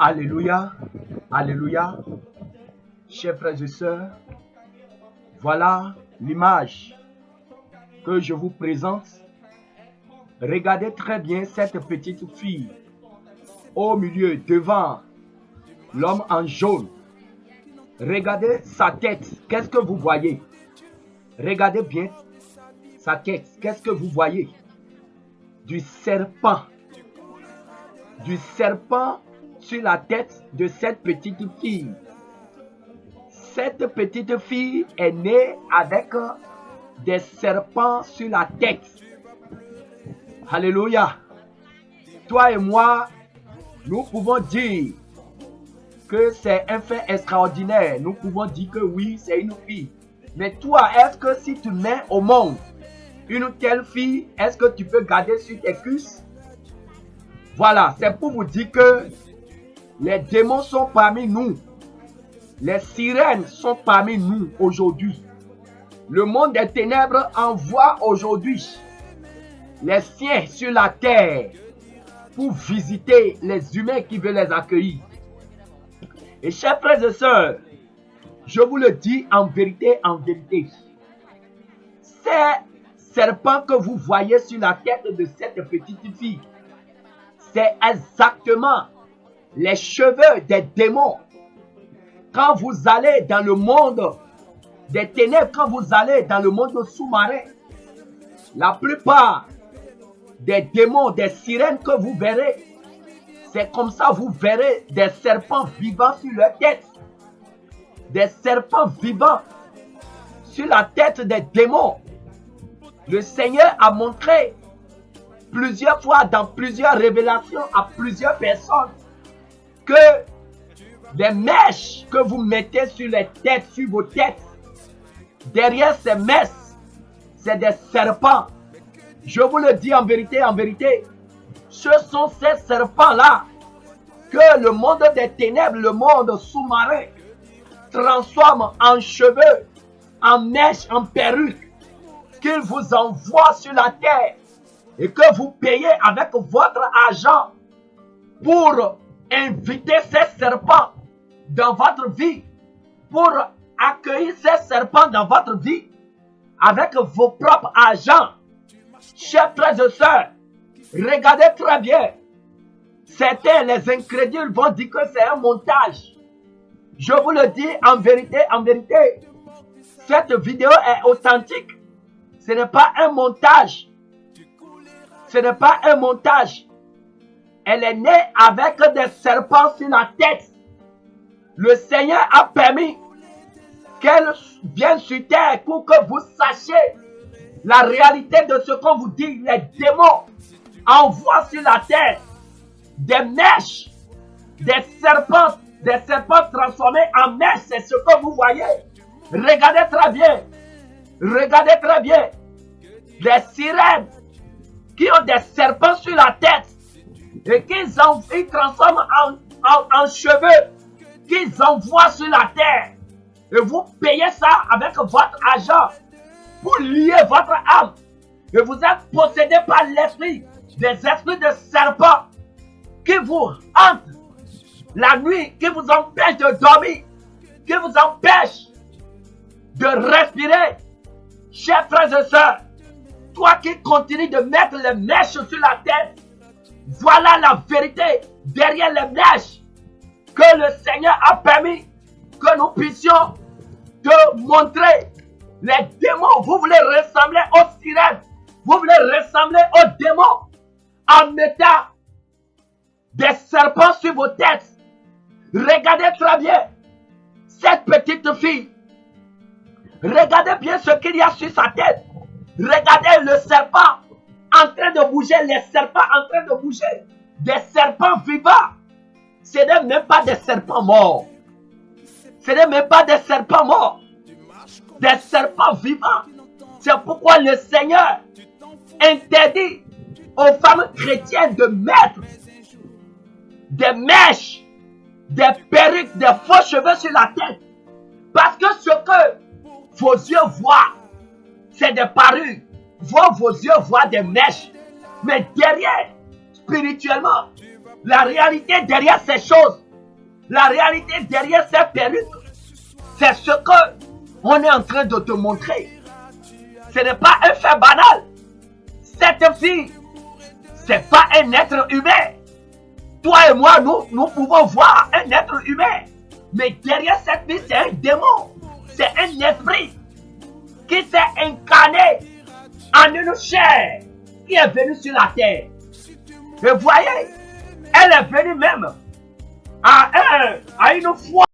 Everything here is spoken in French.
Alléluia, alléluia. Chers frères et sœurs, voilà l'image que je vous présente. Regardez très bien cette petite fille au milieu, devant l'homme en jaune. Regardez sa tête, qu'est-ce que vous voyez? Regardez bien sa tête, qu'est-ce que vous voyez? Du serpent sur la tête de cette petite fille. Cette petite fille est née avec des serpents sur la tête. Alléluia. Toi et moi, nous pouvons dire que c'est un fait extraordinaire. Nous pouvons dire que oui, c'est une fille. Mais toi, est-ce que si tu mets au monde une telle fille, est-ce que tu peux garder sur tes cuisses? Voilà, c'est pour vous dire que les démons sont parmi nous. Les sirènes sont parmi nous aujourd'hui. Le monde des ténèbres envoie aujourd'hui les siens sur la terre pour visiter les humains qui veulent les accueillir. Et chers frères et sœurs, je vous le dis en vérité, ces serpents que vous voyez sur la tête de cette petite fille, c'est exactement les cheveux des démons. Quand vous allez dans le monde des ténèbres, quand vous allez dans le monde sous-marin, la plupart des démons, des sirènes que vous verrez, c'est comme ça vous verrez des serpents vivants sur leur tête. Des serpents vivants sur la tête des démons. Le Seigneur a montré plusieurs fois dans plusieurs révélations à plusieurs personnes que les mèches que vous mettez sur les têtes, sur vos têtes, derrière ces mèches, c'est des serpents. Je vous le dis en vérité, ce sont ces serpents-là que le monde des ténèbres, le monde sous-marin, transforme en cheveux, en mèches, en perruques, qu'il vous envoie sur la terre et que vous payez avec votre argent pour inviter ces serpents dans votre vie, pour accueillir ces serpents dans votre vie avec vos propres argent. Chers frères et sœurs, regardez très bien. Certains, les incrédules, vont dire que c'est un montage. Je vous le dis en vérité, cette vidéo est authentique. Ce n'est pas un montage. Ce n'est pas un montage. Elle est née avec des serpents sur la tête. Le Seigneur a permis qu'elle vienne sur terre pour que vous sachiez la réalité de ce qu'on vous dit. Les démons envoient sur la terre des mèches, des serpents transformés en mèches. C'est ce que vous voyez. Regardez très bien. Regardez très bien. Les sirènes qui ont des serpents sur la tête et qu'ils transforment en cheveux, qu'ils envoient sur la terre. Et vous payez ça avec votre argent pour lier votre âme. Et vous êtes possédé par l'esprit, des esprits de serpents qui vous hantent la nuit, qui vous empêchent de dormir, qui vous empêchent de respirer. Chers frères et sœurs, toi qui continues de mettre les mèches sur la tête, voilà la vérité derrière les mèches que le Seigneur a permis que nous puissions te montrer. Les démons, vous voulez ressembler aux sirènes, vous voulez ressembler aux démons en mettant des serpents sur vos têtes. Regardez très bien cette petite fille. Regardez bien ce qu'il y a sur sa tête. Regardez le serpent en train de bouger, les serpents en train de bouger. Des serpents vivants. Ce n'est même pas des serpents morts. Ce n'est même pas des serpents morts. Des serpents vivants. C'est pourquoi le Seigneur interdit aux femmes chrétiennes de mettre des mèches, des perruques, des faux cheveux sur la tête. Parce que ce que vos yeux voient, c'est des parures. Vos yeux voient des mèches. Mais derrière, spirituellement, la réalité derrière ces choses, La réalité derrière ces perruques, c'est ce que on est en train de te montrer. Ce n'est pas un fait banal. Cette fille, c'est pas un être humain. Toi et moi, nous pouvons voir un être humain. Mais derrière cette fille, c'est un démon. C'est un esprit qui s'est incarné en une chair qui est venue sur la terre. Et voyez, elle est venue même à une foi